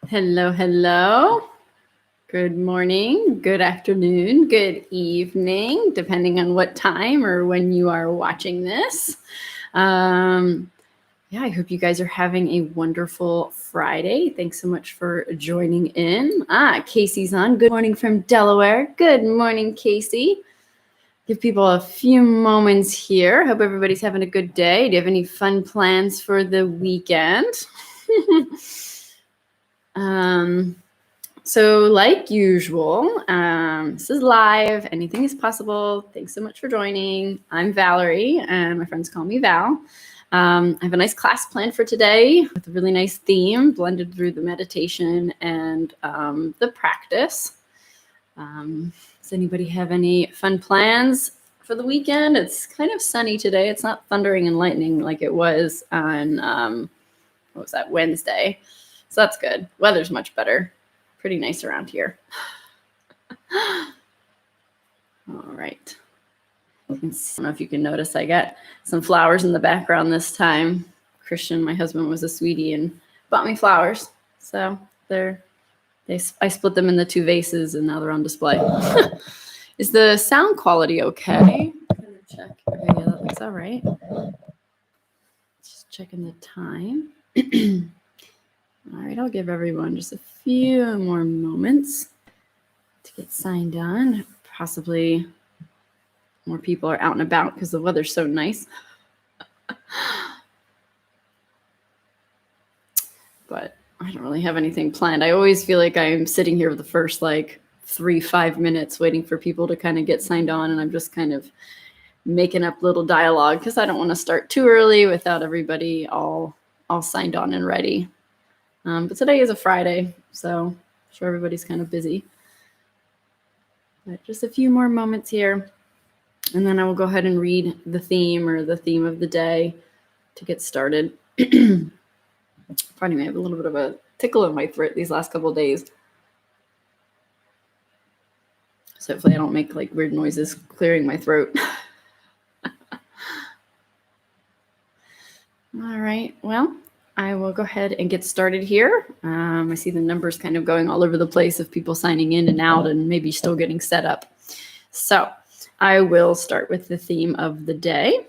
Hello, hello. Good morning, good afternoon, good evening, depending on what time or when you are watching this. I hope you guys are having a wonderful Friday. Thanks so much for joining in. Casey's on. Good morning from Delaware. Good morning, Casey. Give people a few moments here. Hope everybody's having a good day. Do you have any fun plans for the weekend? So like usual, this is live. Anything is possible. Thanks so much for joining. I'm Valerie, and my friends call me Val. I have a nice class planned for today with a really nice theme blended through the meditation and the practice. Does anybody have any fun plans for the weekend? It's kind of sunny today. It's not thundering and lightning like it was on, Wednesday. So that's good. Weather's much better. Pretty nice around here. All right. I don't know if you can notice, I got some flowers in the background this time. Christian, my husband, was a sweetie and bought me flowers. So I split them in the two vases and now they're on display. Is the sound quality okay? I'm gonna check. Okay, yeah, that looks all right. Just checking the time. All right, I'll give everyone just a few more moments to get signed on. Possibly more people are out and about because the weather's so nice. But I don't really have anything planned. I always feel like I'm sitting here for the first 3-5 minutes waiting for people to kind of get signed on, and I'm just kind of making up little dialogue because I don't want to start too early without everybody all signed on and ready. But today is a Friday, so I'm sure everybody's kind of busy. But just a few more moments here, and then I will go ahead and read the theme or the theme of the day to get started. Pardon me, I have a little bit of a tickle in my throat these last couple of days. So hopefully I don't make weird noises clearing my throat. All right, well, I will go ahead and get started here. I see the numbers kind of going all over the place of people signing in and out and maybe still getting set up. So I will start with the theme of the day.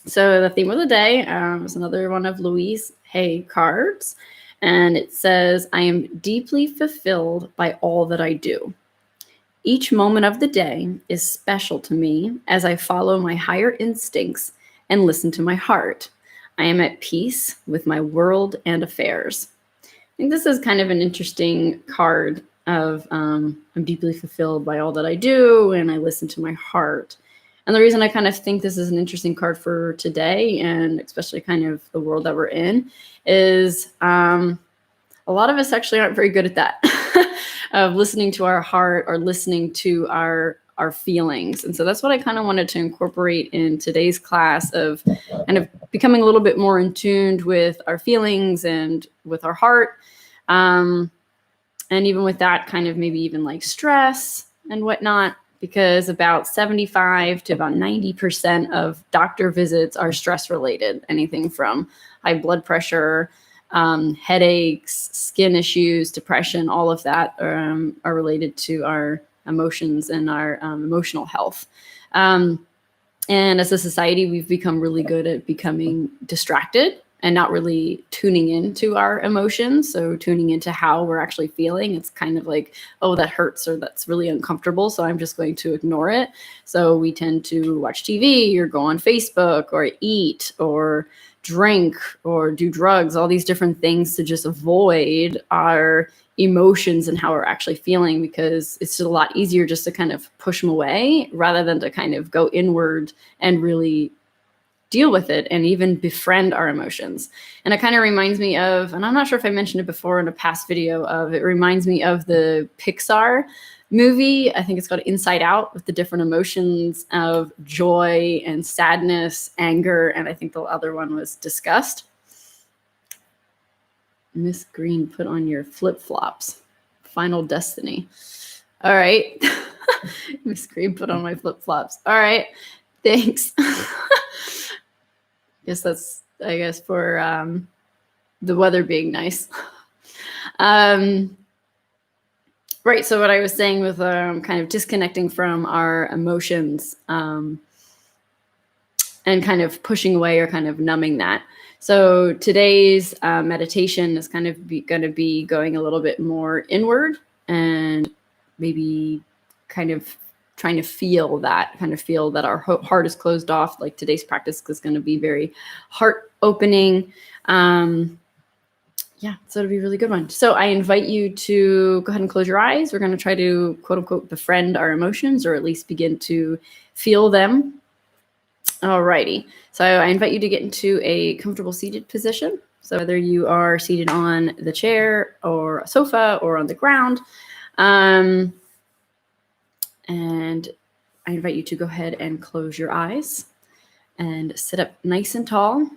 So the theme of the day is another one of Louise Hay cards. And it says, I am deeply fulfilled by all that I do. Each moment of the day is special to me as I follow my higher instincts and listen to my heart. I am at peace with my world and affairs. I think this is kind of an interesting card of I'm deeply fulfilled by all that I do and I listen to my heart. And the reason I kind of think this is an interesting card for today, and especially kind of the world that we're in, is a lot of us actually aren't very good at that, of listening to our heart or listening to our feelings. And so that's what I kind of wanted to incorporate in today's class, of kind of becoming a little bit more in tune with our feelings and with our heart. And even with that, kind of maybe even stress and whatnot, because about 75 to about 90% of doctor visits are stress related. Anything from high blood pressure, headaches, skin issues, depression, all of that are related to our emotions and our emotional health. And as a society, we've become really good at becoming distracted and not really tuning into our emotions. So tuning into how we're actually feeling. It's kind of like, oh, that hurts or that's really uncomfortable, so I'm just going to ignore it. So we tend to watch TV or go on Facebook or eat or drink or do drugs, all these different things to just avoid our emotions and how we're actually feeling, because it's just a lot easier just to kind of push them away rather than to kind of go inward and really deal with it and even befriend our emotions. And it kind of reminds me of, and I'm not sure if I mentioned it before in a past video, it reminds me of the Pixar movie. I think it's called Inside Out, with the different emotions of joy and sadness, anger, and I think the other one was disgust. Miss Green, put on your flip-flops. Final Destiny. All right. Miss Green, put on my flip-flops. All right. Thanks. Guess that's, for the weather being nice. Right. So what I was saying with kind of disconnecting from our emotions, and kind of pushing away or kind of numbing that. So today's meditation is kind of going to be going a little bit more inward and maybe kind of trying to feel that our heart is closed off. Like today's practice is going to be very heart opening. Yeah, so it'll be a really good one. So I invite you to go ahead and close your eyes. We're going to try to, quote unquote, befriend our emotions, or at least begin to feel them. Alrighty. So I invite you to get into a comfortable seated position. So whether you are seated on the chair or a sofa or on the ground, and I invite you to go ahead and close your eyes and sit up nice and tall.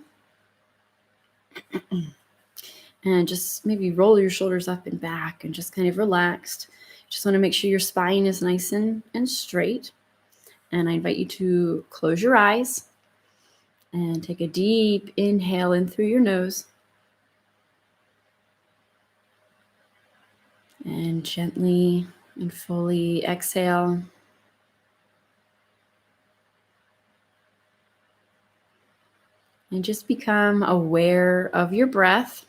And just maybe roll your shoulders up and back and just kind of relaxed. Just want to make sure your spine is nice and straight. And I invite you to close your eyes and take a deep inhale in through your nose. And gently and fully exhale. And just become aware of your breath.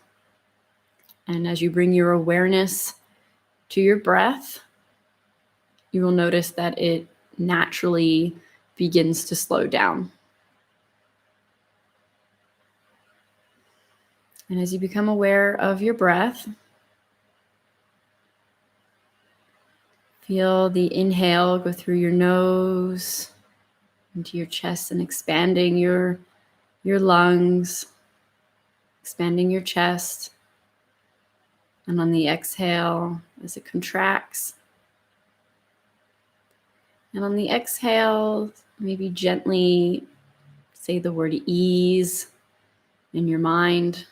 And as you bring your awareness to your breath, you will notice that it naturally begins to slow down. And as you become aware of your breath, feel the inhale go through your nose into your chest and expanding your lungs, expanding your chest. And on the exhale, as it contracts. And on the exhale, maybe gently say the word ease in your mind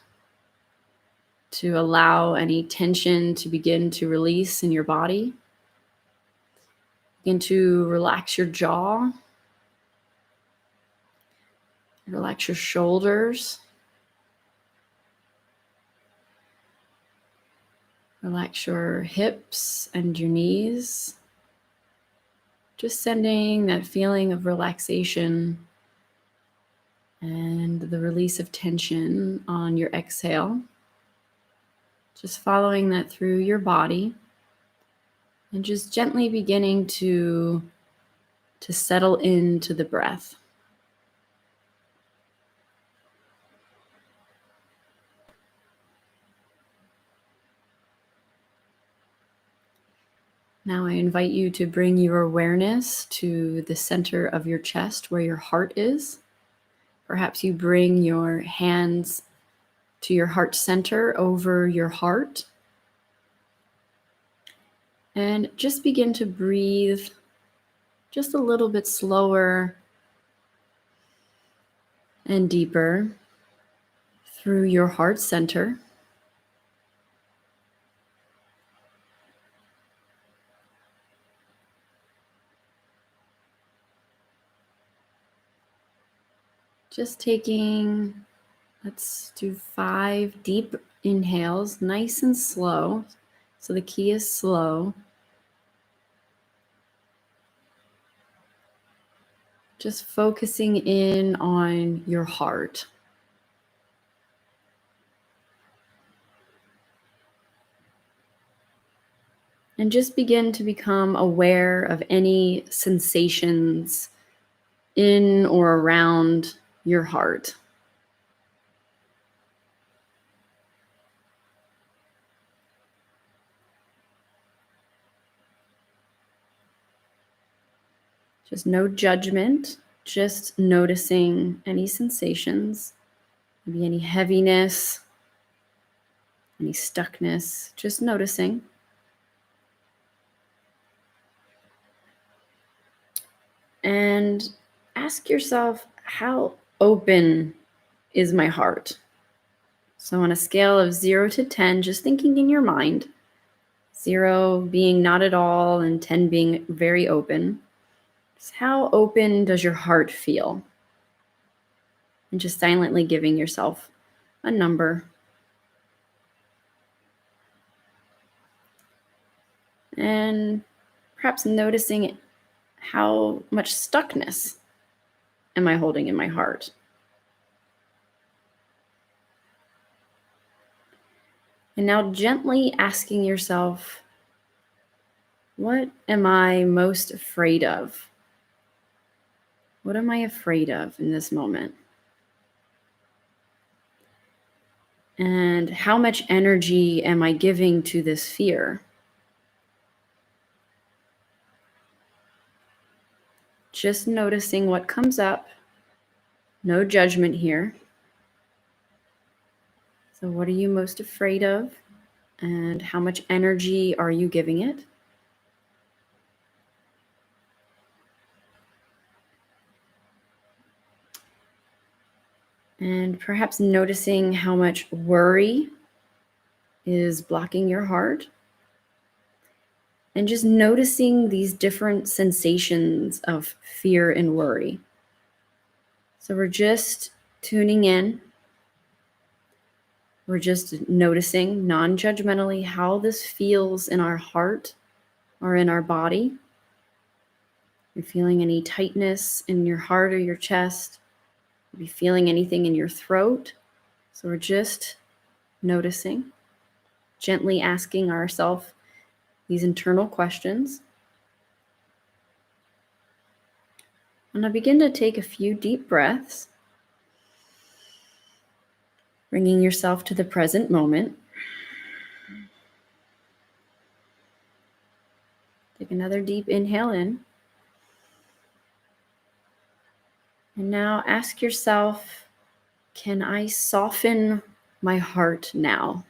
to allow any tension to begin to release in your body. Begin to relax your jaw. Relax your shoulders. Relax your hips and your knees. Just sending that feeling of relaxation and the release of tension on your exhale. Just following that through your body and just gently beginning to settle into the breath. Now I invite you to bring your awareness to the center of your chest where your heart is. Perhaps you bring your hands to your heart center over your heart. And just begin to breathe just a little bit slower and deeper through your heart center. Just taking, let's do 5 deep inhales, nice and slow. So the key is slow. Just focusing in on your heart. And just begin to become aware of any sensations in or around your heart. Just no judgment, just noticing any sensations, maybe any heaviness, any stuckness, just noticing. And ask yourself, how open is my heart? So on a scale of 0 to 10, just thinking in your mind, 0 being not at all and 10 being very open. Just how open does your heart feel? And just silently giving yourself a number. And perhaps noticing how much stuckness am I holding in my heart. And now gently asking yourself, what am I most afraid of? What am I afraid of in this moment? And how much energy am I giving to this fear? Just noticing what comes up. No judgment here. So, what are you most afraid of? And how much energy are you giving it? And perhaps noticing how much worry is blocking your heart. And just noticing these different sensations of fear and worry. So we're just tuning in. We're just noticing non-judgmentally how this feels in our heart or in our body. You're feeling any tightness in your heart or your chest. Are you feeling anything in your throat? So we're just noticing, gently asking ourselves these internal questions. And I begin to take a few deep breaths, bringing yourself to the present moment. Take another deep inhale in. And now ask yourself, can I soften my heart now?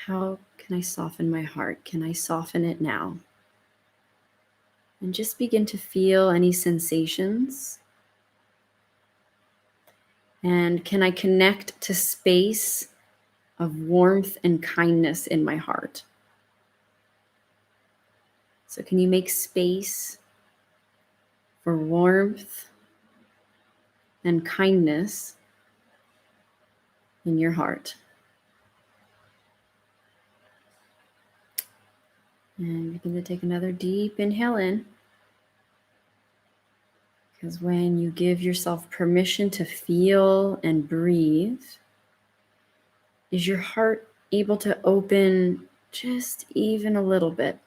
How can I soften my heart? Can I soften it now? And just begin to feel any sensations. And can I connect to space of warmth and kindness in my heart? So can you make space for warmth and kindness in your heart? And begin to take another deep inhale in. Because when you give yourself permission to feel and breathe, is your heart able to open just even a little bit?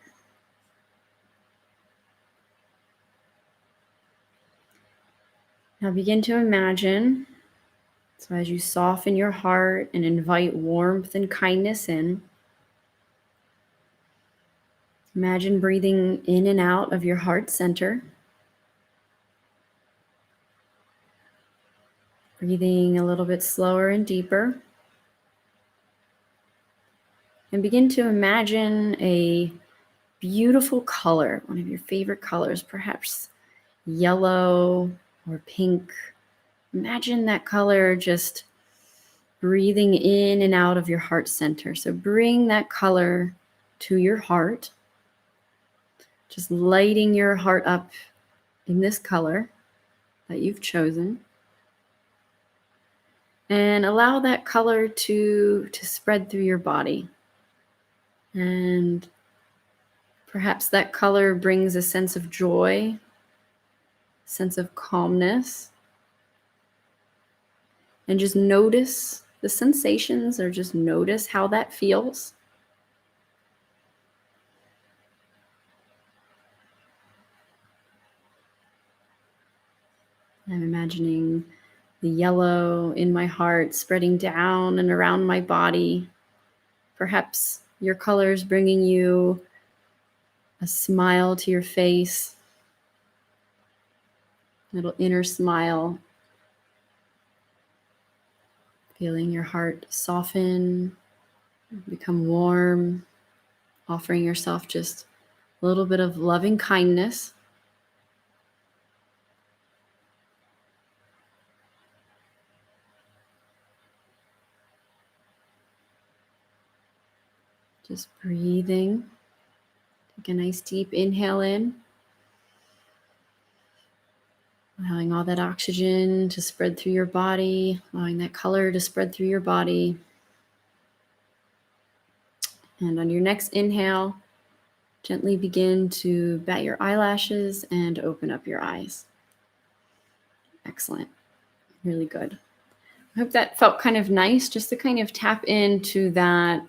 Now begin to imagine, so as you soften your heart and invite warmth and kindness in, imagine breathing in and out of your heart center. Breathing a little bit slower and deeper. And begin to imagine a beautiful color, one of your favorite colors, perhaps yellow or pink. Imagine that color just breathing in and out of your heart center. So bring that color to your heart, just lighting your heart up in this color that you've chosen. And allow that color to spread through your body. And perhaps that color brings a sense of joy, sense of calmness. And just notice the sensations, or just notice how that feels. I'm imagining the yellow in my heart spreading down and around my body. Perhaps your colors bringing you a smile to your face, a little inner smile. Feeling your heart soften, become warm, offering yourself just a little bit of loving kindness. Just breathing. Take a nice deep inhale in. Allowing all that oxygen to spread through your body, allowing that color to spread through your body. And on your next inhale, gently begin to bat your eyelashes and open up your eyes. Excellent. Really good. I hope that felt kind of nice, just to kind of tap into that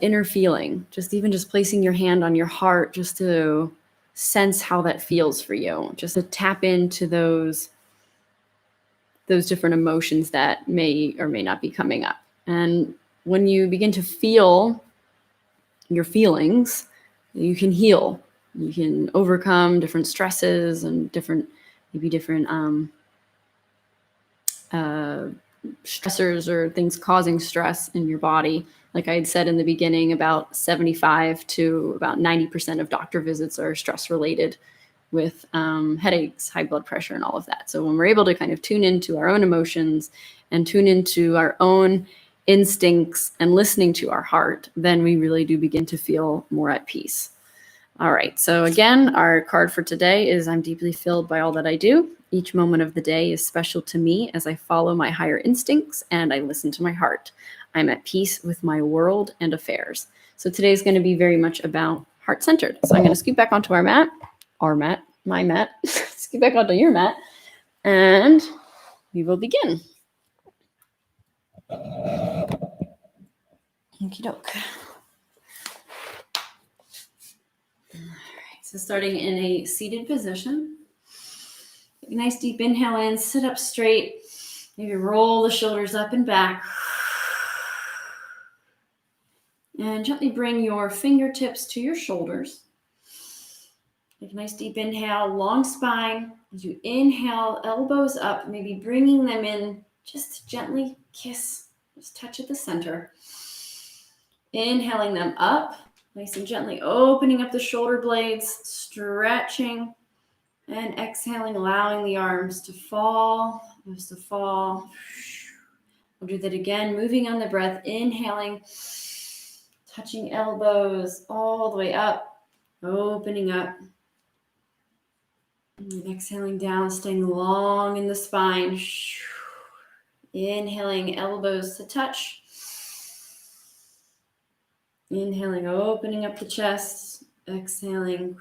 inner feeling. Just placing your hand on your heart, just to sense how that feels for you. Just to tap into those different emotions that may or may not be coming up. And when you begin to feel your feelings, you can heal. You can overcome different stresses and different stressors or things causing stress in your body. Like I had said in the beginning, about 75 to about 90% of doctor visits are stress related, with headaches, high blood pressure, and all of that. So when we're able to kind of tune into our own emotions and tune into our own instincts and listening to our heart, then we really do begin to feel more at peace. All right. So again, our card for today is I'm deeply filled by all that I do. Each moment of the day is special to me as I follow my higher instincts and I listen to my heart. I'm at peace with my world and affairs. So today is going to be very much about heart-centered. So I'm going to scoot back onto my mat, scoot back onto your mat, and we will begin. Okie doke. So starting in a seated position, take a nice deep inhale in, sit up straight, maybe roll the shoulders up and back. And gently bring your fingertips to your shoulders. Take a nice deep inhale, long spine. As you inhale, elbows up, maybe bringing them in, just gently kiss, just touch at the center. Inhaling them up, nice and gently opening up the shoulder blades, stretching, and exhaling, allowing the arms to fall, just to fall. We'll do that again, moving on the breath, inhaling, touching elbows all the way up, opening up. And exhaling down, staying long in the spine. Inhaling, elbows to touch. Inhaling, opening up the chest. Exhaling.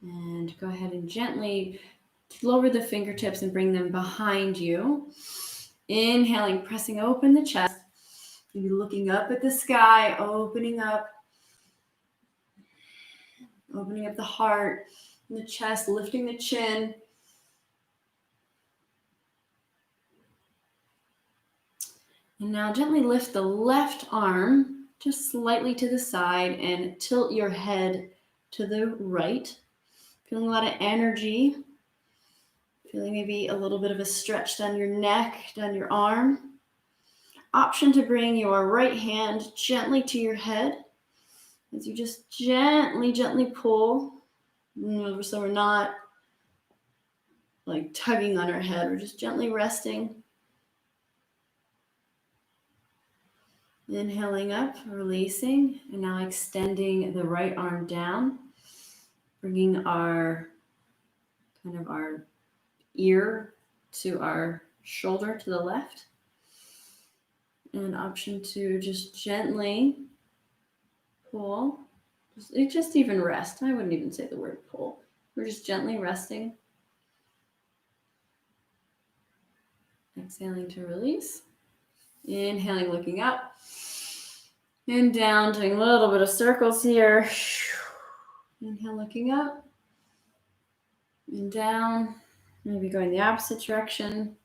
And go ahead and gently lower the fingertips and bring them behind you. Inhaling, pressing open the chest. Maybe looking up at the sky, opening up the heart and the chest, lifting the chin. And now gently lift the left arm just slightly to the side and tilt your head to the right. Feeling a lot of energy. Feeling maybe a little bit of a stretch down your neck, down your arm. Option to bring your right hand gently to your head as you just gently pull. So we're not like tugging on our head. We're just gently resting. Inhaling up, releasing, and now extending the right arm down, bringing our ear to our shoulder to the left. And option to just gently pull, just even rest. I wouldn't even say the word pull. We're just gently resting. Exhaling to release. Inhaling, looking up and down, doing a little bit of circles here. Inhale, looking up and down, maybe going the opposite direction.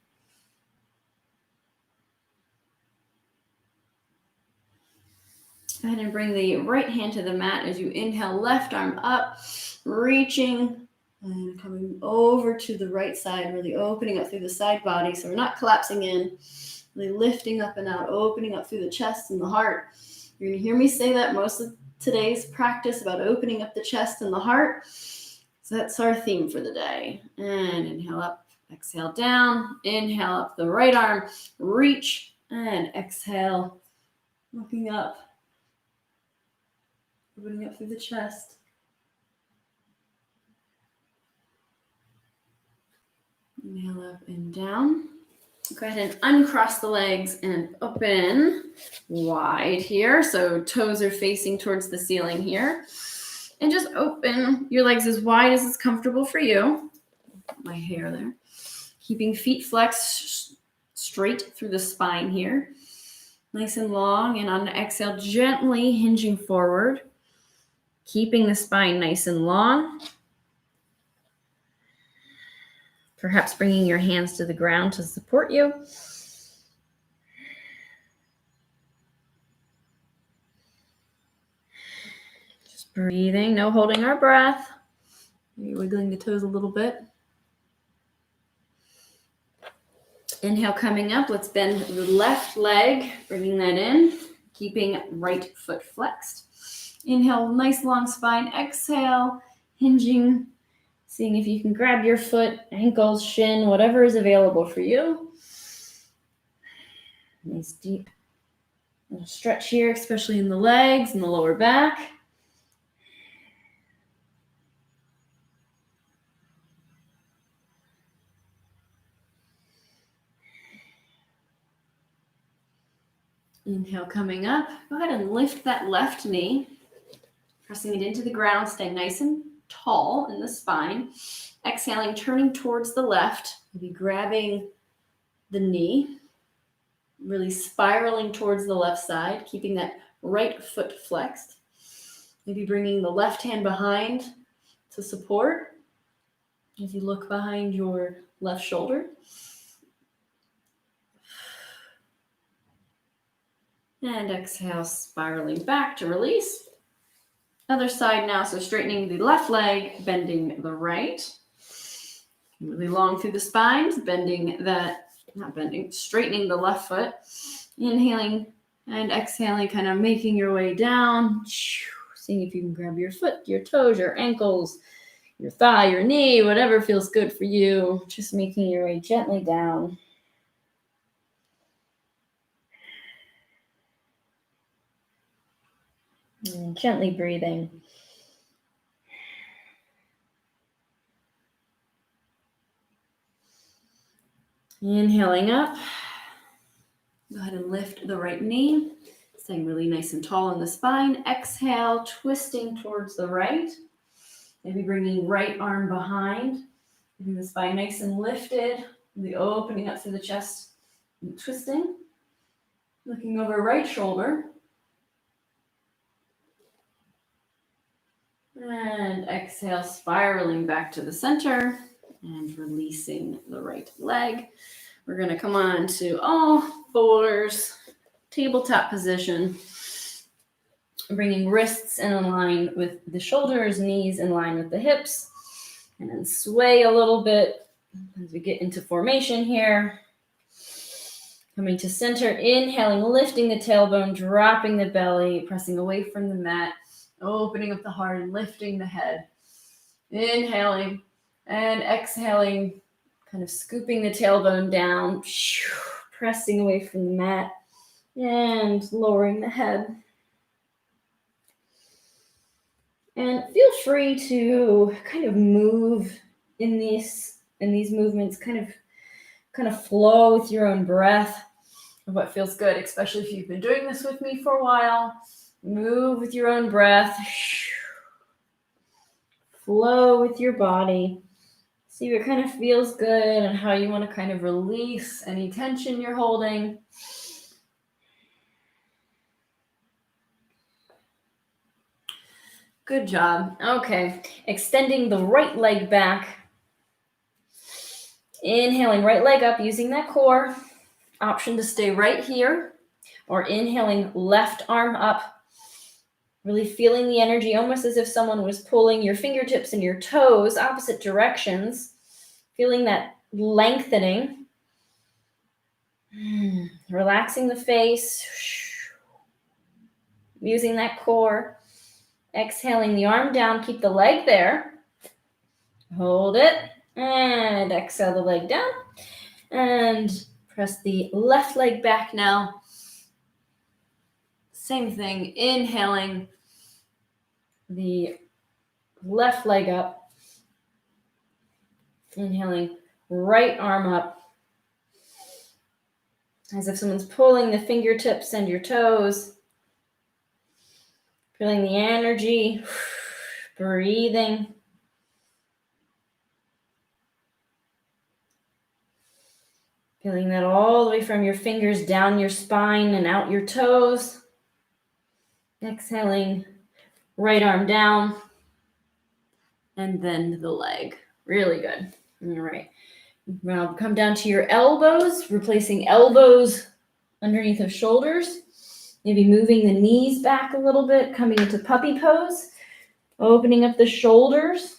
Go ahead and bring the right hand to the mat as you inhale, left arm up, reaching and coming over to the right side, really opening up through the side body. So we're not collapsing in, really lifting up and out, opening up through the chest and the heart. You're going to hear me say that most of today's practice about opening up the chest and the heart. So that's our theme for the day. And inhale up, exhale down, inhale up the right arm, reach, and exhale, looking up, opening up through the chest. Inhale up and down. Go ahead and uncross the legs and open wide here. So toes are facing towards the ceiling here. And just open your legs as wide as it's comfortable for you. My hair there. Keeping feet flexed straight through the spine here. Nice and long. And on the exhale, gently hinging forward. Keeping the spine nice and long. Perhaps bringing your hands to the ground to support you. Just breathing, no holding our breath. Maybe wiggling the toes a little bit. Inhale, coming up. Let's bend the left leg, bringing that in, keeping right foot flexed. Inhale, nice long spine. Exhale, hinging, seeing if you can grab your foot, ankles, shin, whatever is available for you. Nice deep little stretch here, especially in the legs and the lower back. Inhale, coming up. Go ahead and lift that left knee, pressing it into the ground, staying nice and tall in the spine. Exhaling, turning towards the left, maybe grabbing the knee, really spiraling towards the left side, keeping that right foot flexed. Maybe bringing the left hand behind to support as you look behind your left shoulder. And exhale, spiraling back to release. Other side now, so straightening the left leg, bending the right. Really long through the spine, straightening the left foot. Inhaling and exhaling, kind of making your way down. Seeing if you can grab your foot, your toes, your ankles, your thigh, your knee, whatever feels good for you. Just making your way gently down. And gently breathing. Inhaling up. Go ahead and lift the right knee, staying really nice and tall in the spine. Exhale, twisting towards the right. Maybe bringing right arm behind, keeping the spine nice and lifted, really opening up through the chest and twisting. Looking over right shoulder. And exhale, spiraling back to the center and releasing the right leg. We're going to come on to all fours, tabletop position. Bringing wrists in line with the shoulders, knees in line with the hips. And then sway a little bit as we get into formation here. Coming to center, inhaling, lifting the tailbone, dropping the belly, pressing away from the mat. Opening up the heart and lifting the head. Inhaling and exhaling, kind of scooping the tailbone down, pressing away from the mat and lowering the head. And feel free to kind of move in these movements, kind of flow with your own breath of what feels good, especially if you've been doing this with me for a while. Move with your own breath. Flow with your body. See what kind of feels good and how you want to kind of release any tension you're holding. Good job. Okay. Extending the right leg back. Inhaling right leg up using that core. Option to stay right here. Or inhaling left arm up. Really feeling the energy, almost as if someone was pulling your fingertips and your toes opposite directions. Feeling that lengthening. Relaxing the face. Using that core. Exhaling the arm down. Keep the leg there. Hold it. And exhale the leg down. And press the left leg back now. Same thing, inhaling the left leg up, inhaling right arm up, as if someone's pulling the fingertips and your toes. Feeling the energy, breathing. Feeling that all the way from your fingers down your spine and out your toes. Exhaling, right arm down, and then the leg. Really good. All right. Now come down to your elbows, replacing elbows underneath of shoulders. Maybe moving the knees back a little bit, coming into puppy pose. Opening up the shoulders.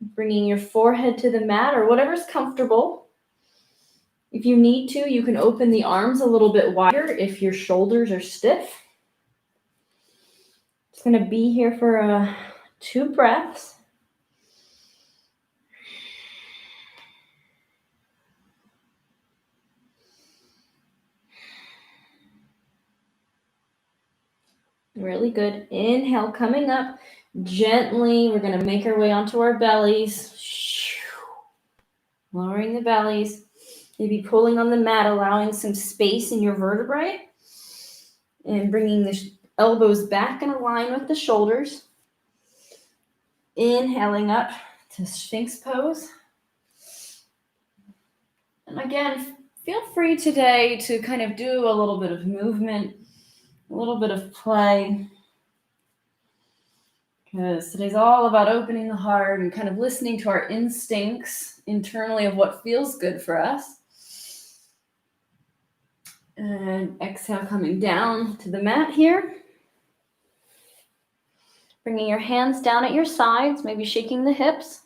Bringing your forehead to the mat or whatever's comfortable. If you need to, you can open the arms a little bit wider if your shoulders are stiff. Just going to be here for 2 breaths. Really good. Inhale, coming up gently. We're going to make our way onto our bellies. Lowering the bellies. Maybe pulling on the mat, allowing some space in your vertebrae. And bringing the elbows back in line with the shoulders. Inhaling up to Sphinx pose. And again, feel free today to kind of do a little bit of movement, a little bit of play. Because today's all about opening the heart and kind of listening to our instincts internally of what feels good for us. And exhale, coming down to the mat here. Bringing your hands down at your sides, maybe shaking the hips.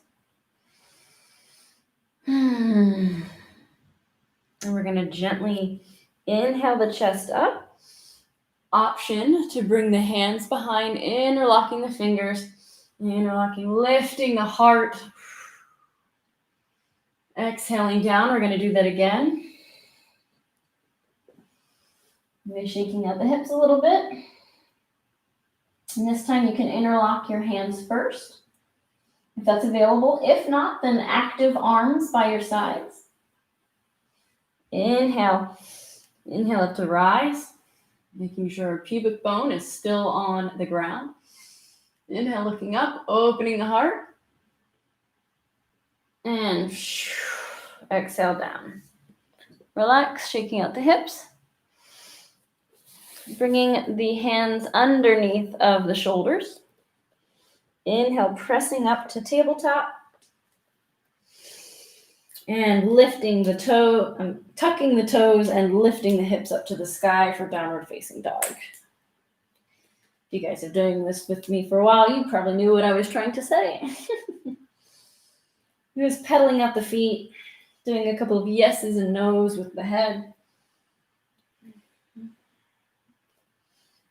And we're going to gently inhale the chest up. Option to bring the hands behind, interlocking the fingers, interlocking, lifting the heart. Exhaling down, we're going to do that again. Maybe shaking out the hips a little bit. And this time you can interlock your hands first, if that's available. If not, then active arms by your sides. Inhale. Inhale up to rise, making sure pubic bone is still on the ground. Inhale, looking up, opening the heart. And exhale down. Relax, shaking out the hips. Bringing the hands underneath of the shoulders. Inhale, pressing up to tabletop. And lifting the toe, tucking the toes and lifting the hips up to the sky for downward facing dog. If you guys are doing this with me for a while, you probably knew what I was trying to say. Just pedaling out the feet, doing a couple of yeses and nos with the head.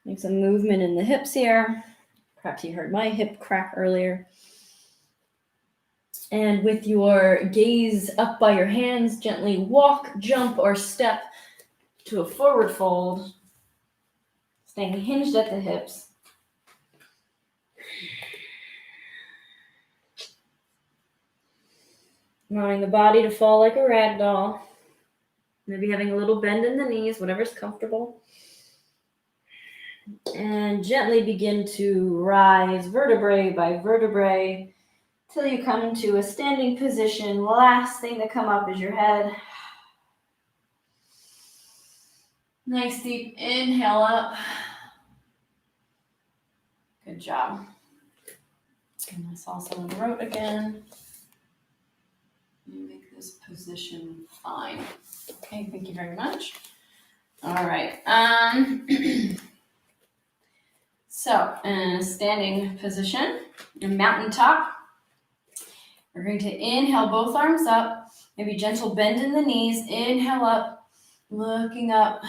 Make some movement in the hips here. Perhaps you heard my hip crack earlier. And with your gaze up by your hands, gently walk, jump, or step to a forward fold, staying hinged at the hips. Allowing the body to fall like a rag doll. Maybe having a little bend in the knees, whatever's comfortable. And gently begin to rise vertebrae by vertebrae till you come to a standing position. Last thing to come up is your head. Nice deep inhale up. Good job. And I saw someone wrote again. You make this position fine. Okay, thank you very much. All right. So, in a standing position, a mountaintop. We're going to inhale both arms up. Maybe gentle bend in the knees. Inhale up, looking up.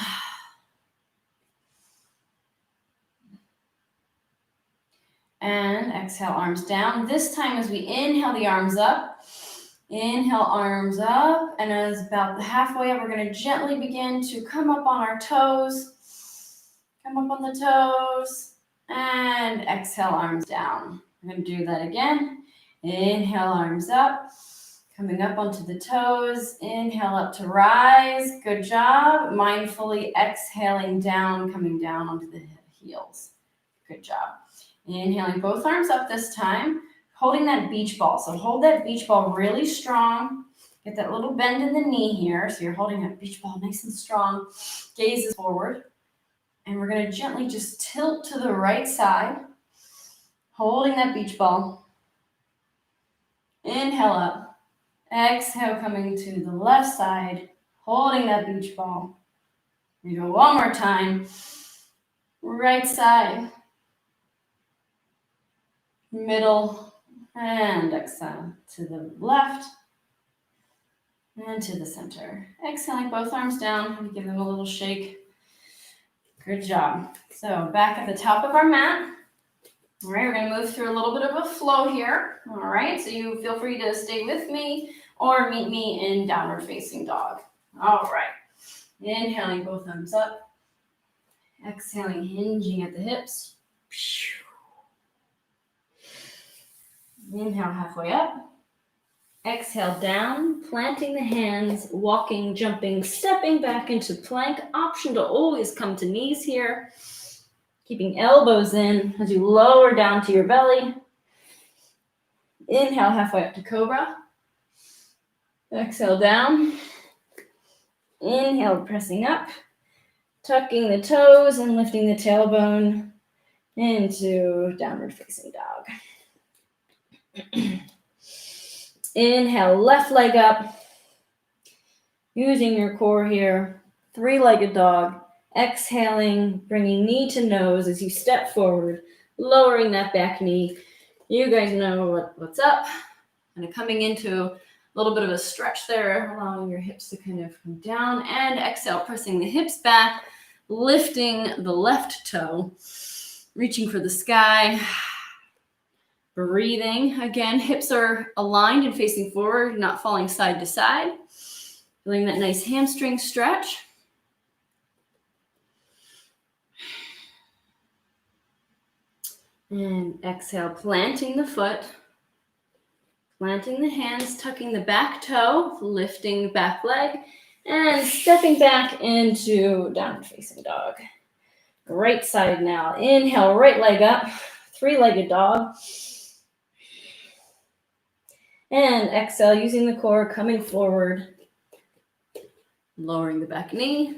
And exhale, arms down. This time as we inhale the arms up, inhale, arms up. And as about halfway up, we're going to gently begin to come up on our toes. Come up on the toes. And exhale, arms down. We're going to do that again. Inhale, arms up. Coming up onto the toes. Inhale up to rise. Good job. Mindfully exhaling down, coming down onto the heels. Good job. Inhaling both arms up this time. Holding that beach ball. So hold that beach ball really strong. Get that little bend in the knee here. So you're holding that beach ball nice and strong. Gaze is forward. And we're going to gently just tilt to the right side. Holding that beach ball. Inhale up. Exhale, coming to the left side. Holding that beach ball. We go one more time. Right side. Middle. And exhale to the left. And to the center. Exhaling both arms down. Give them a little shake. Good job. So back at the top of our mat. All right, we're going to move through a little bit of a flow here. All right, so you feel free to stay with me or meet me in downward facing dog. All right. Inhaling both arms up. Exhaling, hinging at the hips. Inhale halfway up. Exhale down, planting the hands, walking, jumping, stepping back into plank. Option to always come to knees here. Keeping elbows in as you lower down to your belly. Inhale halfway up to cobra. Exhale down. Inhale, pressing up. Tucking the toes and lifting the tailbone into downward facing dog. Inhale, left leg up. Using your core here. Three-legged dog. Exhaling, bringing knee to nose as you step forward, lowering that back knee. You guys know what's up. Kind of coming into a little bit of a stretch there, allowing your hips to kind of come down. And exhale, pressing the hips back, lifting the left toe, reaching for the sky. Breathing. Again, hips are aligned and facing forward, not falling side to side. Feeling that nice hamstring stretch. And exhale, planting the foot, planting the hands, tucking the back toe, lifting back leg, and stepping back into downward facing dog. Right side now. Inhale, right leg up, three-legged dog. And exhale, using the core, coming forward, lowering the back knee,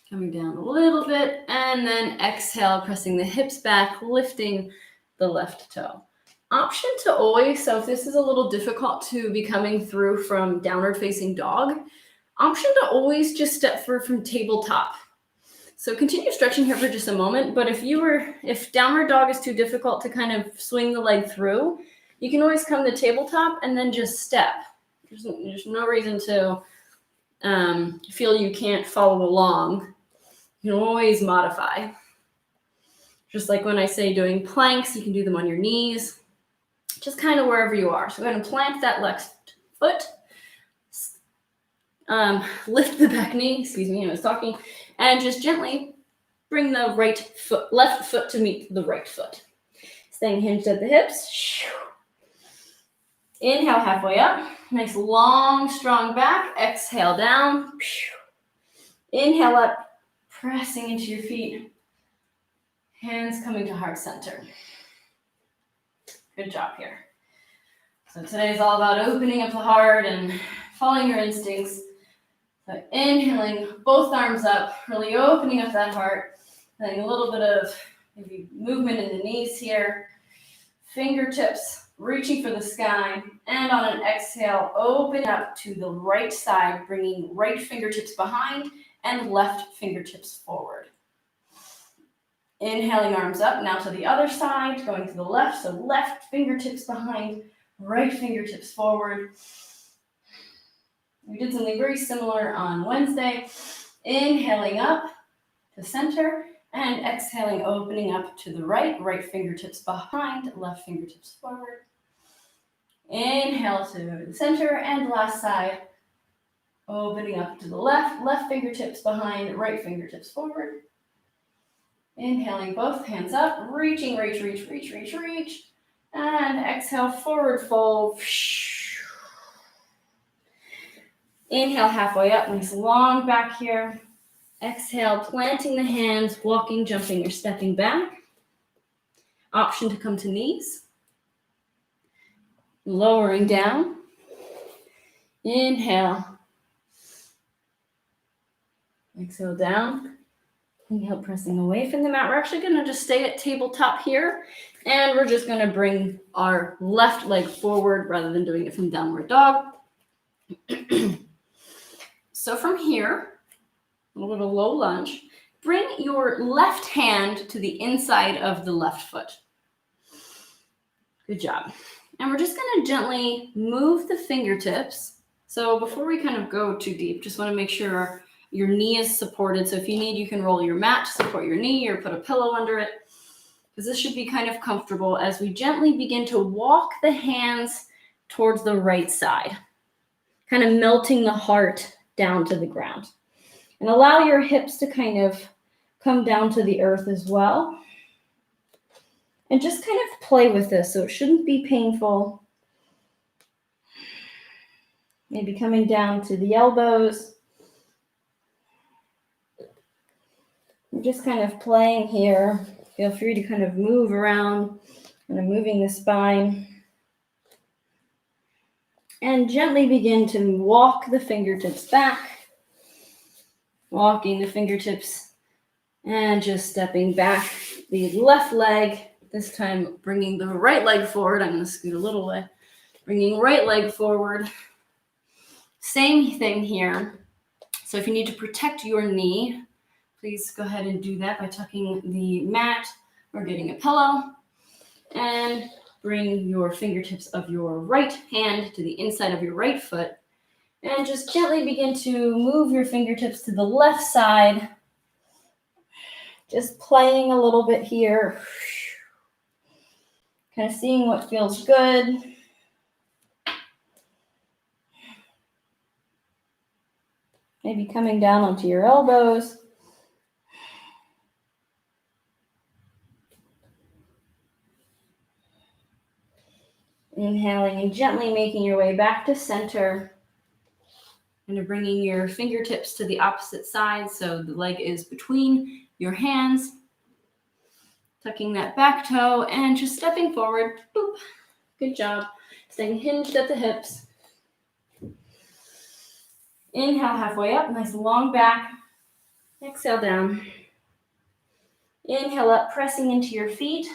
coming down a little bit, and then exhale, pressing the hips back, lifting the left toe. Option to always, so if this is a little difficult to be coming through from downward facing dog, option to always just step through from tabletop. So continue stretching here for just a moment, but if downward dog is too difficult to kind of swing the leg through, you can always come to tabletop and then just step. There's no reason to feel you can't follow along. You can always modify. Just like when I say doing planks, you can do them on your knees, just kind of wherever you are. So go ahead and plant that left foot. Lift the back knee, I was talking, and just gently bring the left foot to meet the right foot. Staying hinged at the hips. Inhale halfway up. Nice long, strong back. Exhale down. Inhale up. Pressing into your feet. Hands coming to heart center. Good job here. So today is all about opening up the heart and following your instincts. So inhaling, both arms up, really opening up that heart. Letting a little bit of maybe movement in the knees here. Fingertips reaching for the sky. And on an exhale, open up to the right side, bringing right fingertips behind and left fingertips forward. Inhaling, arms up, now to the other side, going to the left, so left fingertips behind, right fingertips forward. We did something very similar on Wednesday. Inhaling up to center, and exhaling, opening up to the right fingertips behind, left fingertips forward. Inhale to the center, and last side, opening up to the left fingertips behind, right fingertips forward. Inhaling, both hands up, reaching, reach. And exhale, forward fold. Inhale, halfway up, nice long back here. Exhale, planting the hands, walking, jumping, or stepping back. Option to come to knees. Lowering down. Inhale. Exhale down. Inhale, pressing away from the mat. We're actually going to just stay at tabletop here. And we're just going to bring our left leg forward rather than doing it from downward dog. So from here, a little bit of low lunge. Bring your left hand to the inside of the left foot. Good job. And we're just going to gently move the fingertips. So before we kind of go too deep, just want to make sure your knee is supported. So if you need, you can roll your mat to support your knee or put a pillow under it, because this should be kind of comfortable as we gently begin to walk the hands towards the right side, kind of melting the heart down to the ground. And allow your hips to kind of come down to the earth as well. And just kind of play with this, so it shouldn't be painful. Maybe coming down to the elbows. We're just kind of playing here. Feel free to kind of move around, kind of moving the spine. And gently begin to walk the fingertips back. Walking the fingertips and just stepping back. The left leg, this time bringing the right leg forward. I'm going to scoot a little way. Bringing right leg forward. Same thing here. So if you need to protect your knee, please go ahead and do that by tucking the mat or getting a pillow. And bring your fingertips of your right hand to the inside of your right foot. And just gently begin to move your fingertips to the left side. Just playing a little bit here. Kind of seeing what feels good. Maybe coming down onto your elbows. Inhaling and gently making your way back to center. And bringing your fingertips to the opposite side, so the leg is between your hands. Tucking that back toe and just stepping forward. Boop. Good job. Staying hinged at the hips. Inhale, halfway up, nice long back. Exhale down. Inhale up, pressing into your feet.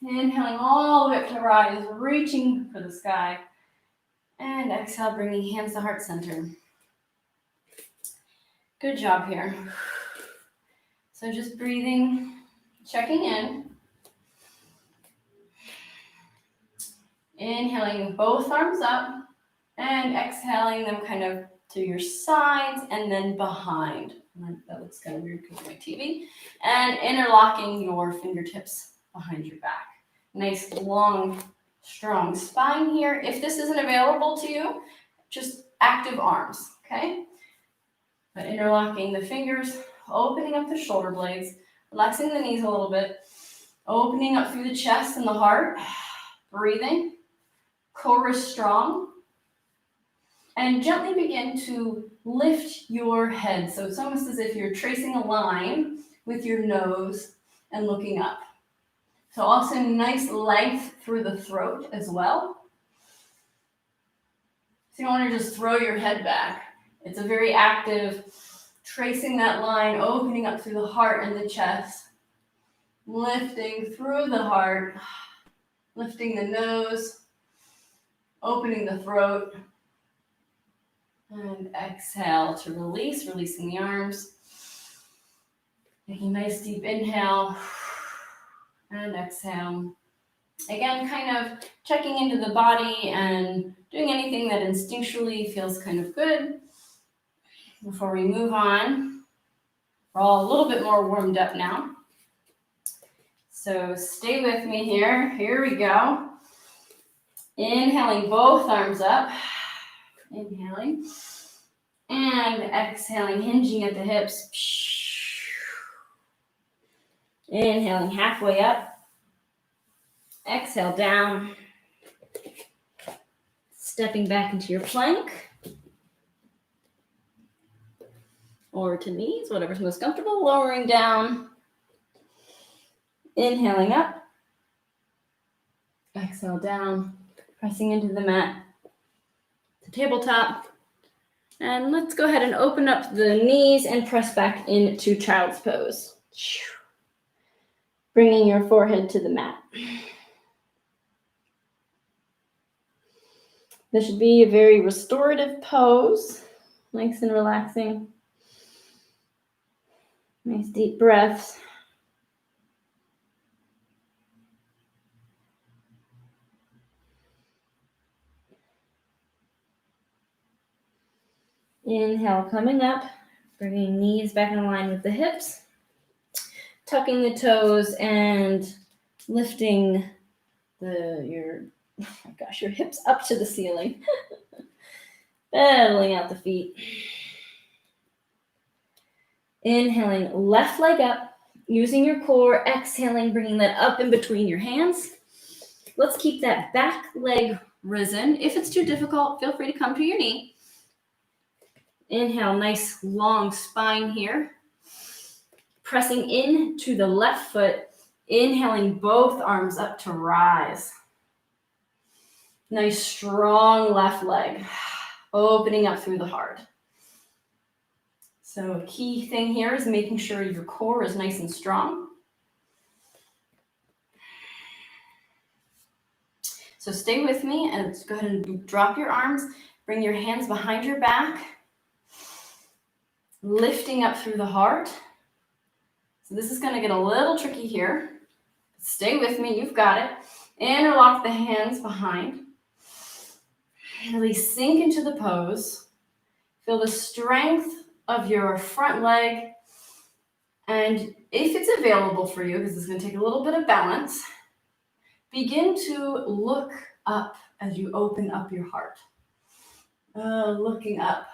Inhaling all the way up to rise, reaching for the sky. And exhale, bringing hands to heart center. Good job here. So just breathing, checking in. Inhaling both arms up and exhaling them kind of to your sides and then behind. That looks kind of weird because of my TV. And interlocking your fingertips behind your back. Nice, long, strong spine here. If this isn't available to you, just active arms, okay? But interlocking the fingers, opening up the shoulder blades, relaxing the knees a little bit, opening up through the chest and the heart, breathing, core is strong, and gently begin to lift your head. So it's almost as if you're tracing a line with your nose and looking up. So also nice length through the throat as well. So you don't want to just throw your head back. It's a very active, tracing that line, opening up through the heart and the chest, lifting through the heart, lifting the nose, opening the throat, and exhale to release, releasing the arms. Taking a nice deep inhale and exhale. Again, kind of checking into the body and doing anything that instinctually feels kind of good. Before we move on, we're all a little bit more warmed up now. So stay with me here. Here we go. Inhaling both arms up. Inhaling. And exhaling, hinging at the hips. Inhaling halfway up. Exhale down. Stepping back into your plank. or to knees, whatever's most comfortable. Lowering down, inhaling up, exhale down, pressing into the mat, the tabletop. And let's go ahead and open up the knees and press back into child's pose. Bringing your forehead to the mat. This should be a very restorative pose, nice and relaxing. Nice deep breaths. Inhale, coming up, bringing knees back in line with the hips, tucking the toes and lifting your hips up to the ceiling. Pedaling out the feet. Inhaling, left leg up, using your core. Exhaling, bringing that up in between your hands. Let's keep that back leg risen. If it's too difficult, feel free to come to your knee. Inhale, nice long spine here. Pressing into the left foot, inhaling both arms up to rise. Nice strong left leg, opening up through the heart. So a key thing here is making sure your core is nice and strong. So stay with me and go ahead and drop your arms, bring your hands behind your back, lifting up through the heart. So this is going to get a little tricky here. Stay with me, you've got it. Interlock the hands behind. Really sink into the pose. Feel the strength of your front leg. And if it's available for you, because it's going to take a little bit of balance, begin to look up as you open up your heart. Looking up.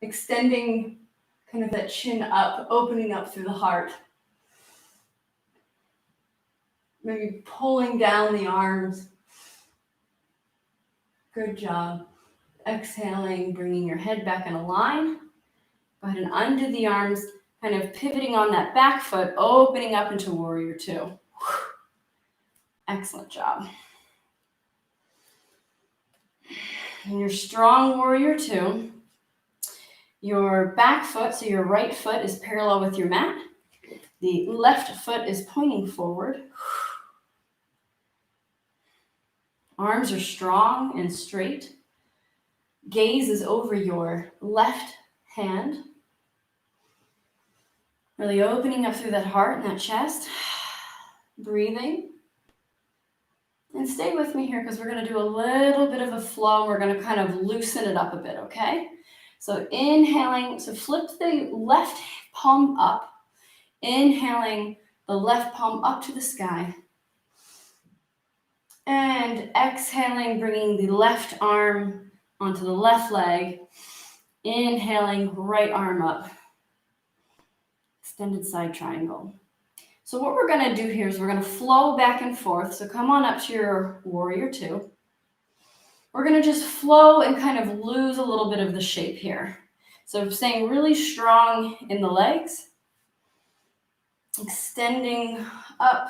Extending kind of that chin up, opening up through the heart. Maybe pulling down the arms. Good job. Exhaling, bringing your head back in a line. Go ahead and undo the arms, kind of pivoting on that back foot, opening up into warrior two. Excellent job. In your strong warrior two, your back foot, so your right foot is parallel with your mat. The left foot is pointing forward. Arms are strong and straight. Gaze is over your left hand. Really opening up through that heart and that chest. Breathing. And stay with me here because we're going to do a little bit of a flow. We're going to kind of loosen it up a bit, okay? So inhaling, so flip the left palm up. Inhaling the left palm up to the sky. And exhaling, bringing the left arm onto the left leg. Inhaling, right arm up. Extended side triangle. So what we're going to do here is we're going to flow back and forth. So come on up to your warrior two. We're going to just flow and kind of lose a little bit of the shape here. So staying really strong in the legs. Extending up.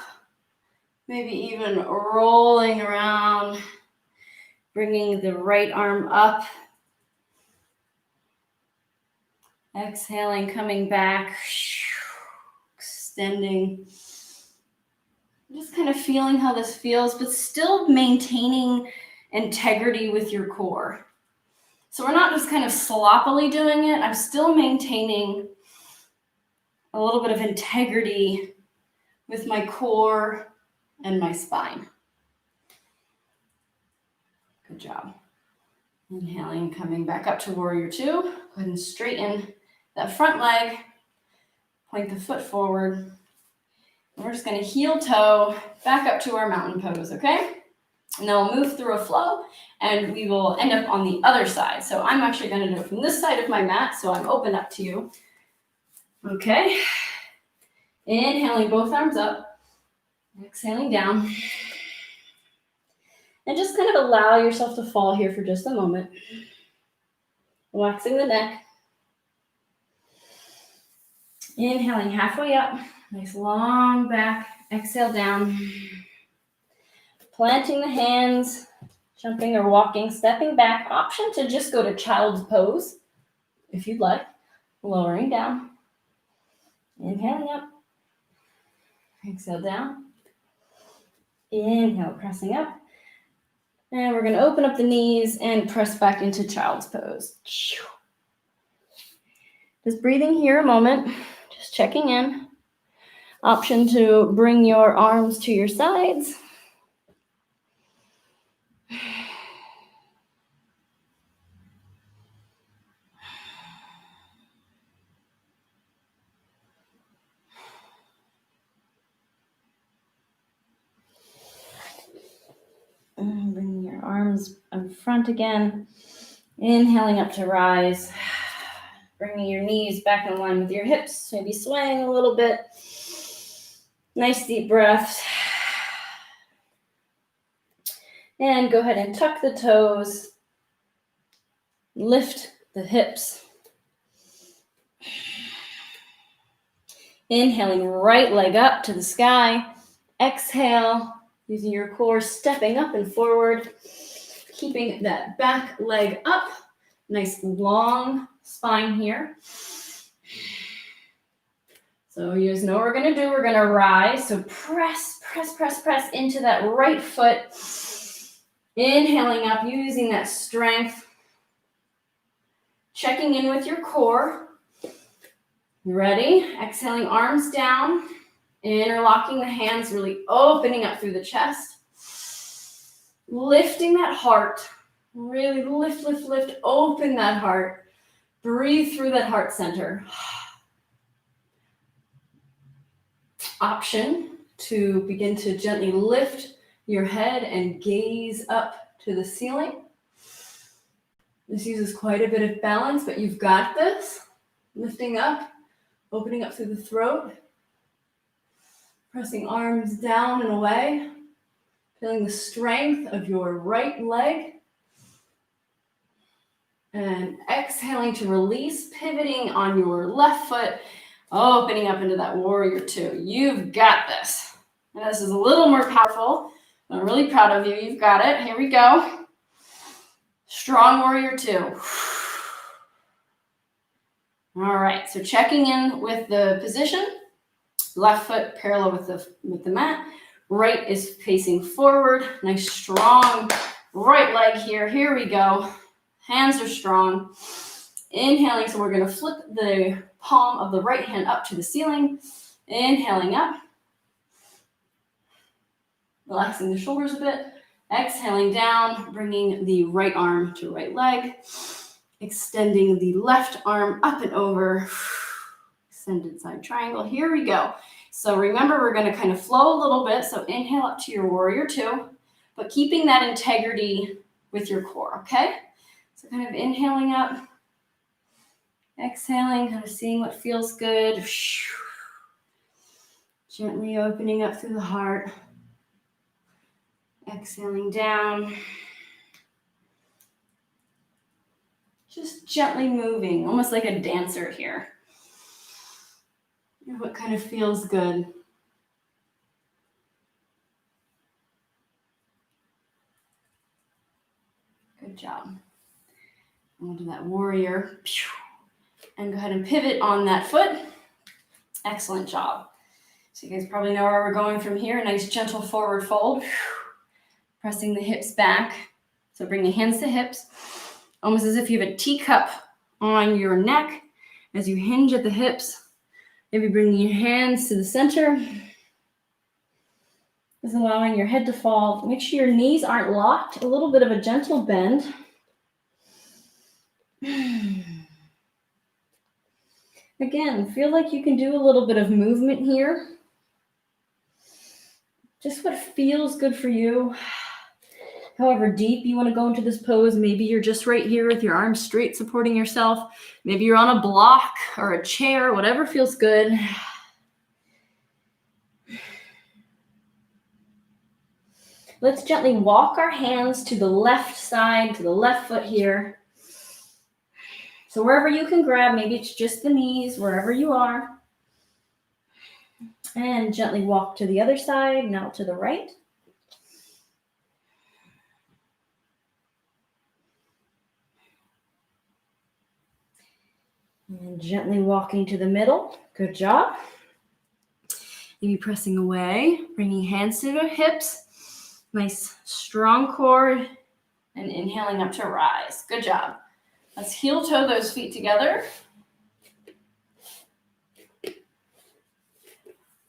Maybe even rolling around. Bringing the right arm up. Exhaling, coming back. Extending. Just kind of feeling how this feels, but still maintaining integrity with your core. So we're not just kind of sloppily doing it. I'm still maintaining a little bit of integrity with my core and my spine. Good job. Inhaling, coming back up to warrior two. Go ahead and straighten that front leg. Point the foot forward. And we're just going to heel toe back up to our mountain pose, okay? And then we'll move through a flow and we will end up on the other side. So I'm actually going to do it from this side of my mat, so I'm open up to you. Okay. Inhaling both arms up. Exhaling down. And just kind of allow yourself to fall here for just a moment. Relaxing the neck. Inhaling halfway up, nice long back, exhale down. Planting the hands, jumping or walking, stepping back. Option to just go to child's pose, if you'd like. Lowering down. Inhaling up. Exhale down. Inhale, pressing up. And we're going to open up the knees and press back into child's pose. Just breathing here a moment, just checking in. Option to bring your arms to your sides. And bring your arms in front again. Inhaling up to rise. Bringing your knees back in line with your hips. Maybe swaying a little bit. Nice deep breaths. And go ahead and tuck the toes. Lift the hips. Inhaling right leg up to the sky. Exhale, using your core, stepping up and forward. Keeping that back leg up. Nice long spine here. So you guys know what we're going to do. We're going to rise. So press into that right foot. Inhaling up, using that strength. Checking in with your core. Ready? Exhaling, arms down. Interlocking the hands, really opening up through the chest. Lifting that heart. Really lift. Open that heart. Breathe through that heart center. Option to begin to gently lift your head and gaze up to the ceiling. This uses quite a bit of balance, but you've got this. Lifting up, opening up through the throat. Pressing arms down and away. Feeling the strength of your right leg. And exhaling to release, pivoting on your left foot, opening up into that warrior two. You've got this. And this is a little more powerful. I'm really proud of you. You've got it. Here we go. Strong warrior two. All right, so checking in with the position. Left foot parallel with the mat. Right is facing forward. Nice strong right leg here. Here we go. Hands are strong. Inhaling, so we're going to flip the palm of the right hand up to the ceiling. Inhaling up. Relaxing the shoulders a bit. Exhaling down, bringing the right arm to right leg. Extending the left arm up and over. Extended side triangle. Here we go. So remember, we're going to kind of flow a little bit. So inhale up to your warrior two, but keeping that integrity with your core, okay? So kind of inhaling up, exhaling, kind of seeing what feels good. Gently opening up through the heart. Exhaling down. Just gently moving, almost like a dancer here. What kind of feels good? Good job. We'll do that warrior. And go ahead and pivot on that foot. Excellent job. So you guys probably know where we're going from here. Nice gentle forward fold. Pressing the hips back. So bring the hands to hips. Almost as if you have a teacup on your neck. As you hinge at the hips. Maybe bringing your hands to the center. Just allowing your head to fall. Make sure your knees aren't locked. A little bit of a gentle bend. Again, feel like you can do a little bit of movement here. Just what feels good for you. However deep you want to go into this pose. Maybe you're just right here with your arms straight supporting yourself. Maybe you're on a block or a chair, whatever feels good. Let's gently walk our hands to the left side, to the left foot here. So wherever you can grab, maybe it's just the knees, wherever you are. And gently walk to the other side, now to the right. And gently walking to the middle. Good job. Maybe pressing away, bringing hands to the hips. Nice strong core. And inhaling up to rise. Good job. Let's heel toe those feet together.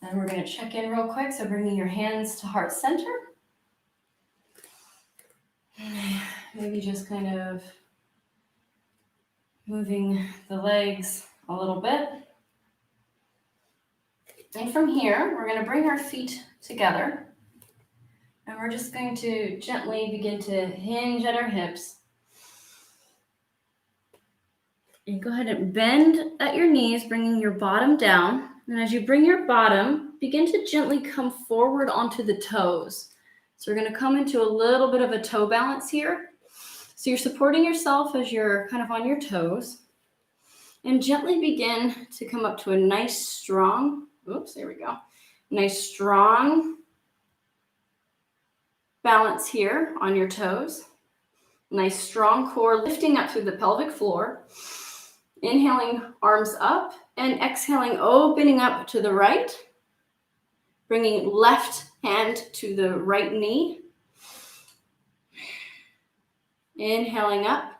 And we're going to check in real quick. So bringing your hands to heart center. Maybe just kind of moving the legs a little bit. And from here, we're going to bring our feet together. And we're just going to gently begin to hinge at our hips. And go ahead and bend at your knees, bringing your bottom down. And as you bring your bottom, begin to gently come forward onto the toes. So we're going to come into a little bit of a toe balance here. So you're supporting yourself as you're kind of on your toes. And gently begin to come up to a nice strong, there we go. Nice strong balance here on your toes. Nice strong core lifting up through the pelvic floor. Inhaling, arms up, and exhaling, opening up to the right. Bringing left hand to the right knee. Inhaling up,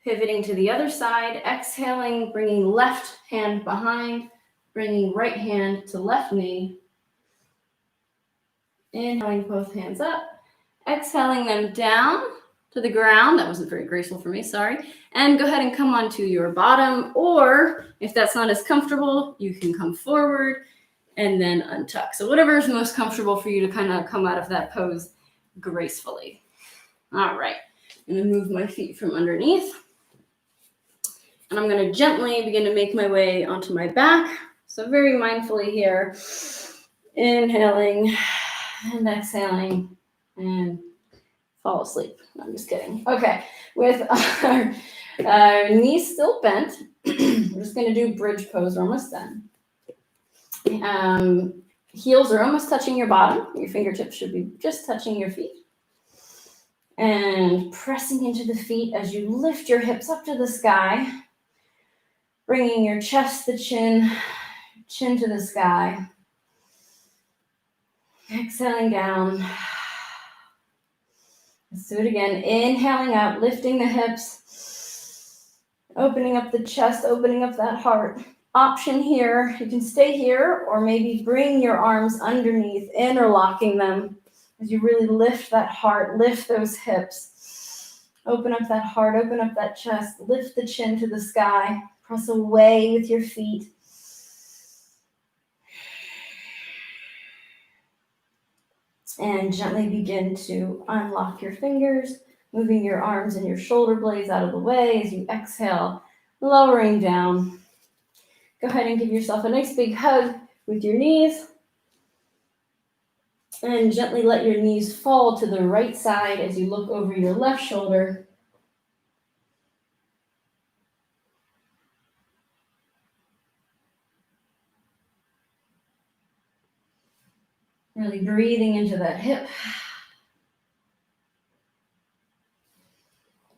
pivoting to the other side. Exhaling, bringing left hand behind, bringing right hand to left knee. Inhaling, both hands up. Exhaling them down to the ground. That wasn't very graceful for me, sorry. And go ahead and come onto your bottom, or if that's not as comfortable, you can come forward and then untuck. So whatever is most comfortable for you to kind of come out of that pose gracefully. All right, I'm gonna move my feet from underneath. And I'm gonna gently begin to make my way onto my back. So very mindfully here, inhaling and exhaling and fall asleep. No, I'm just kidding. Okay, with our knees still bent, we're just going to do bridge pose. We're almost done. Heels are almost touching your bottom. Your fingertips should be just touching your feet. And pressing into the feet as you lift your hips up to the sky, bringing your chest, the chin to the sky. Exhaling down. Let's do it again. Inhaling up, lifting the hips, opening up the chest, opening up that heart. Option here, you can stay here or maybe bring your arms underneath, interlocking them as you really lift that heart, lift those hips. Open up that heart, open up that chest, lift the chin to the sky, press away with your feet. And gently begin to unlock your fingers, moving your arms and your shoulder blades out of the way as you exhale, lowering down. Go ahead and give yourself a nice big hug with your knees. And gently let your knees fall to the right side as you look over your left shoulder. Really breathing into that hip.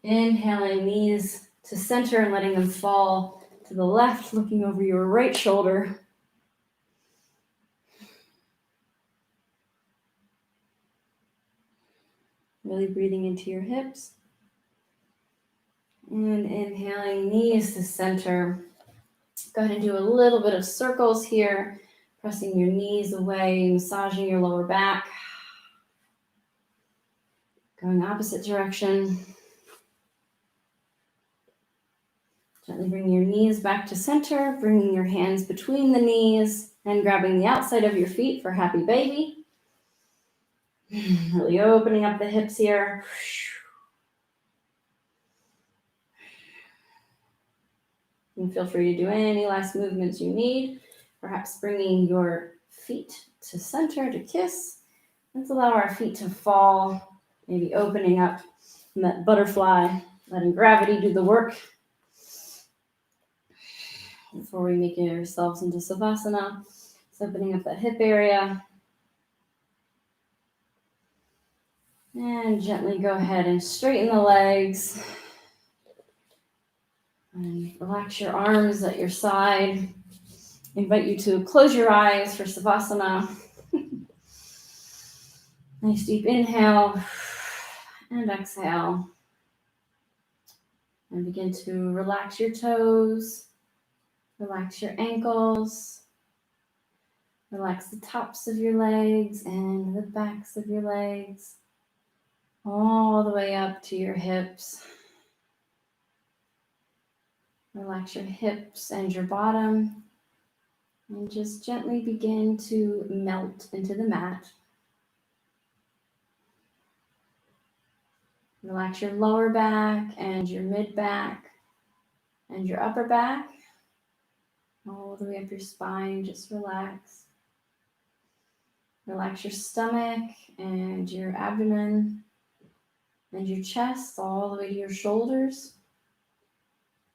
Inhaling knees to center and letting them fall to the left, looking over your right shoulder. Really breathing into your hips. And inhaling knees to center. Go ahead and do a little bit of circles here. Pressing your knees away, massaging your lower back. Going opposite direction. Gently bringing your knees back to center, bringing your hands between the knees and grabbing the outside of your feet for happy baby. Really opening up the hips here. And feel free to do any last movements you need. Perhaps bringing your feet to center to kiss. Let's allow our feet to fall, maybe opening up in that butterfly, letting gravity do the work. Before we make ourselves into Savasana. Just opening up that hip area. And gently go ahead and straighten the legs. And relax your arms at your side. Invite you to close your eyes for Savasana. Nice deep inhale and exhale. And begin to relax your toes, relax your ankles, relax the tops of your legs and the backs of your legs, all the way up to your hips. Relax your hips and your bottom, and just gently begin to melt into the mat. Relax your lower back and your mid back and your upper back, all the way up your spine. Just relax. Relax your stomach and your abdomen and your chest, all the way to your shoulders.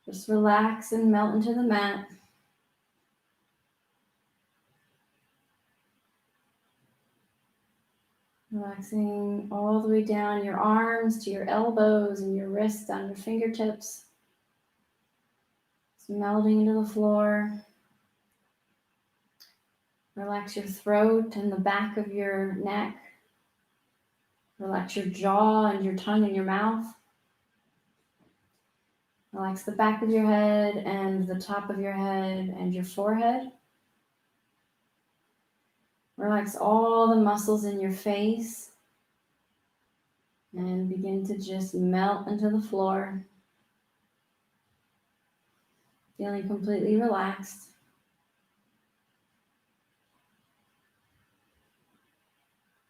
Just relax and melt into the mat. Relaxing all the way down your arms to your elbows and your wrists, down your fingertips. Just melting into the floor. Relax your throat and the back of your neck. Relax your jaw and your tongue and your mouth. Relax the back of your head and the top of your head and your forehead. Relax all the muscles in your face and begin to just melt into the floor, feeling completely relaxed.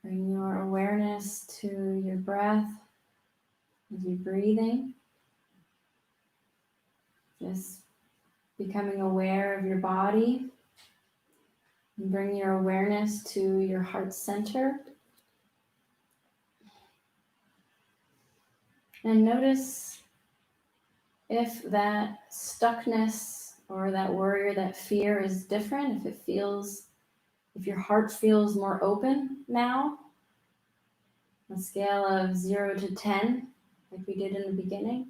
Bring your awareness to your breath as you're breathing. Just becoming aware of your body. And bring your awareness to your heart center. And notice if that stuckness or that worry or that fear is different, if your heart feels more open now, on a scale of 0 to 10, like we did in the beginning.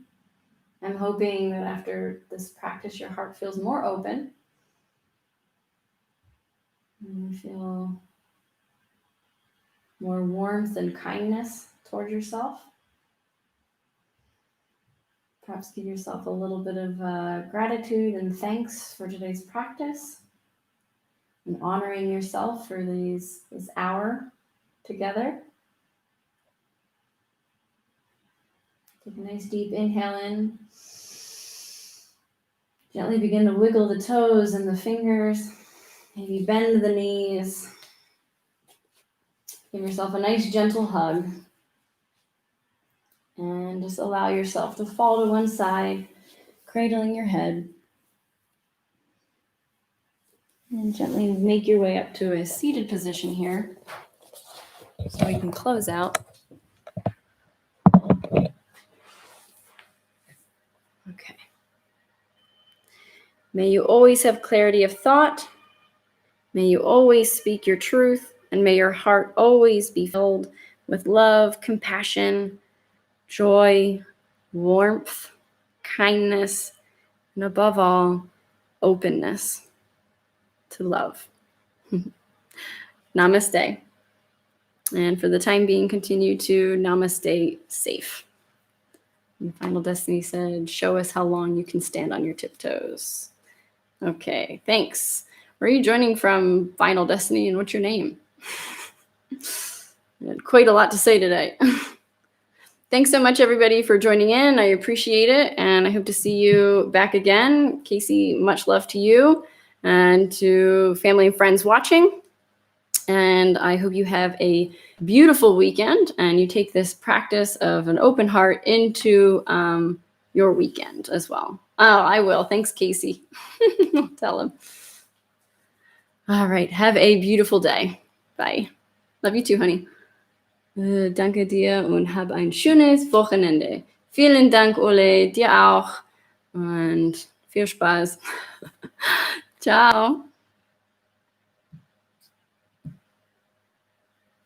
I'm hoping that after this practice, your heart feels more open. And you feel more warmth and kindness toward yourself. Perhaps give yourself a little bit of gratitude and thanks for today's practice and honoring yourself for this hour together. Take a nice deep inhale in. Gently begin to wiggle the toes and the fingers. Maybe bend the knees. Give yourself a nice gentle hug. And just allow yourself to fall to one side, cradling your head. And gently make your way up to a seated position here so we can close out. Okay. May you always have clarity of thought. May you always speak your truth, and may your heart always be filled with love, compassion, joy, warmth, kindness, and above all, openness to love. Namaste. And for the time being, continue to namaste safe. And Final Destiny said, show us how long you can stand on your tiptoes. Okay, thanks. Where are you joining from, Final Destiny, and what's your name? Quite a lot to say today. Thanks so much, everybody, for joining in. I appreciate it, and I hope to see you back again. Casey, much love to you and to family and friends watching. And I hope you have a beautiful weekend and you take this practice of an open heart into your weekend as well. Oh, I will. Thanks, Casey. I'll tell him. All right. Have a beautiful day. Bye. Love you too, honey. Danke dir und hab ein schönes Wochenende. Vielen Dank, Ole. Dir auch. Und viel Spaß. Ciao.